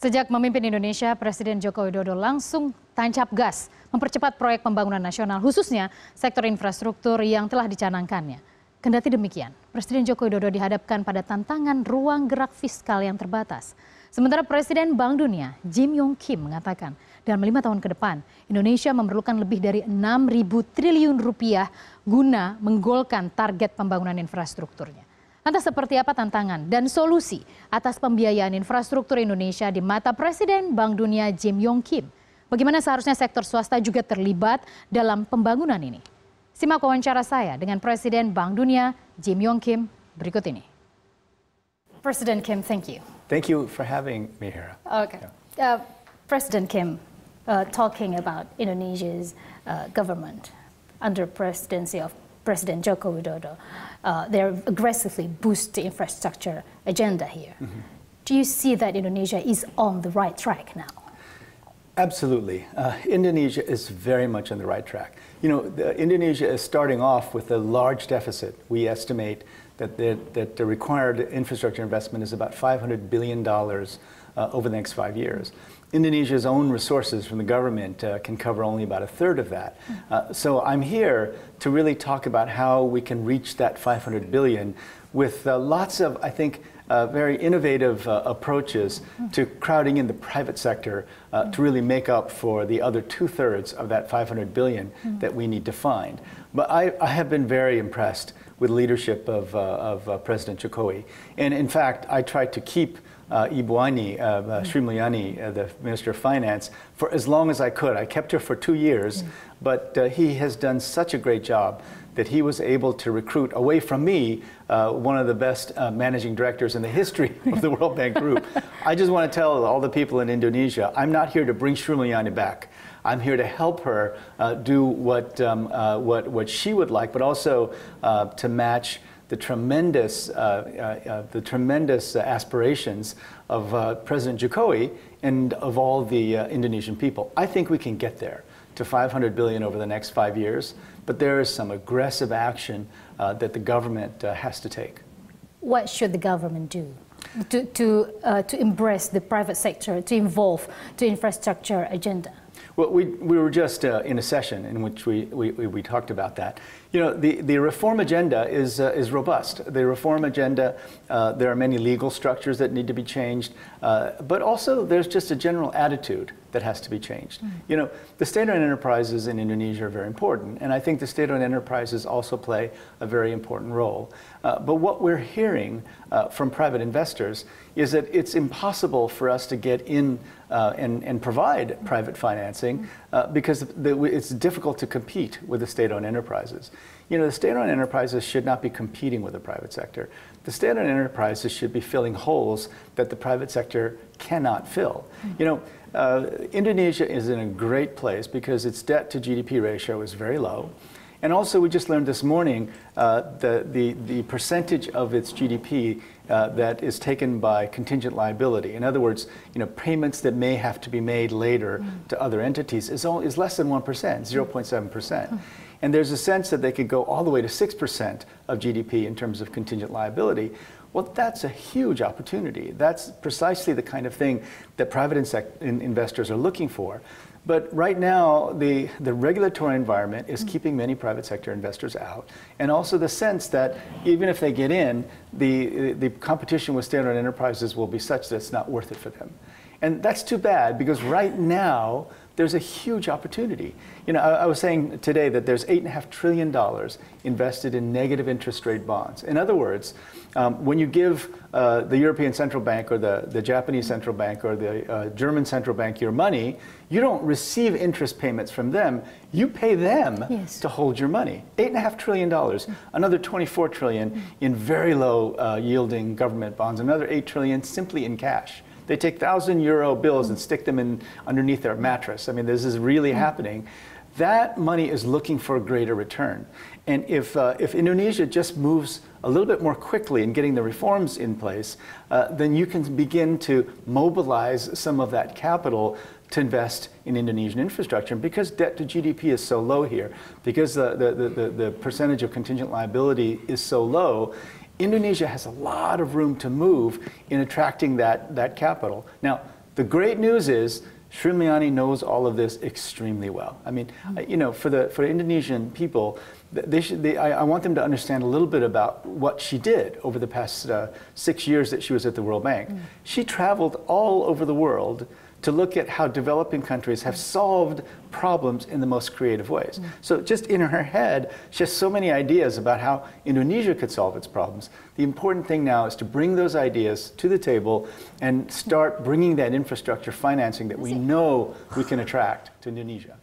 Sejak memimpin Indonesia, Presiden Joko Widodo langsung tancap gas mempercepat proyek pembangunan nasional, khususnya sektor infrastruktur yang telah dicanangkannya. Kendati demikian, Presiden Joko Widodo dihadapkan pada tantangan ruang gerak fiskal yang terbatas. Sementara Presiden Bank Dunia, Yong Kim mengatakan, dalam 5 tahun ke depan, Indonesia memerlukan lebih dari 6.000 triliun rupiah guna menggolkan target pembangunan infrastrukturnya. Lantas seperti apa tantangan dan solusi atas pembiayaan infrastruktur Indonesia di mata Presiden Bank Dunia Yong Kim? Bagaimana seharusnya sektor swasta juga terlibat dalam pembangunan ini? Simak wawancara saya dengan Presiden Bank Dunia Yong Kim berikut ini. President Kim, thank you. Thank you for having me here. Okay. President Kim, talking about Indonesia's government under presidency of President Joko Widodo, they're aggressively boost the infrastructure agenda here. Mm-hmm. Do you see that Indonesia is on the right track now? Absolutely. Indonesia is very much on the right track. You know, Indonesia is starting off with a large deficit. We estimate that the required infrastructure investment is about $500 billion over the next 5 years. Indonesia's own resources from the government can cover only about a third of that. So I'm here to really talk about how we can reach that 500 billion with lots of, I think, very innovative approaches to crowding in the private sector to really make up for the other 2/3 of that 500 billion that we need to find. But I have been very impressed with the leadership of President Jokowi. And in fact, I tried to keep Ibu Ani, Sri Mulyani, the Minister of Finance, for as long as I could. I kept her for 2 years, but he has done such a great job that he was able to recruit away from me one of the best managing directors in the history of the World Bank Group. I just want to tell all the people in Indonesia, I'm not here to bring Sri Mulyani back. I'm here to help her do what she would like, but also to match the tremendous aspirations of President Jokowi and of all the Indonesian people. I think we can get there to 500 billion over the next 5 years, but there is some aggressive action that the government has to take. What should the government do to embrace the private sector, to involve the infrastructure agenda? Well, we were just in a session in which we talked about that. You know, the reform agenda is robust. The reform agenda, there are many legal structures that need to be changed, but also there's just a general attitude that has to be changed. You know, the state-owned enterprises in Indonesia are very important, and I think the state-owned enterprises also play a very important role. But what we're hearing from private investors is that it's impossible for us to get in and provide private financing because it's difficult to compete with the state-owned enterprises. You know, the state-owned enterprises should not be competing with the private sector. The state-owned enterprises should be filling holes that the private sector cannot fill. You know, Indonesia is in a great place because its debt to GDP ratio is very low. And also, we just learned this morning the percentage of its GDP that is taken by contingent liability. In other words, you know, payments that may have to be made later to other entities is less than 1%, 0.7%. And there's a sense that they could go all the way to 6% of GDP in terms of contingent liability. Well, that's a huge opportunity. That's precisely the kind of thing that private investors are looking for. But right now, the regulatory environment is keeping many private sector investors out. And also the sense that even if they get in, the competition with state-owned enterprises will be such that it's not worth it for them. And that's too bad, because right now, there's a huge opportunity. You know, I was saying today that there's $8.5 trillion invested in negative interest rate bonds. In other words, when you give the European Central Bank or the Japanese Central Bank or the German Central Bank your money, you don't receive interest payments from them. You pay them to hold your money. $8.5 trillion, another $24 trillion in very low yielding government bonds, another $8 trillion simply in cash. They take 1,000-euro bills and stick them in underneath their mattress. I mean, this is really happening. That money is looking for a greater return. And if Indonesia just moves a little bit more quickly in getting the reforms in place, then you can begin to mobilize some of that capital to invest in Indonesian infrastructure. And because debt to GDP is so low here, because the percentage of contingent liability is so low, Indonesia has a lot of room to move in attracting that capital. Now, The great news is Sri Mulyani knows all of this extremely well. I mean, you know, for the Indonesian people, I want them to understand a little bit about what she did over the past 6 years that she was at the World Bank. She traveled all over the world to look at how developing countries have solved problems in the most creative ways. So just in her head, she has so many ideas about how Indonesia could solve its problems. The important thing now is to bring those ideas to the table and start bringing that infrastructure financing that we know we can attract to Indonesia.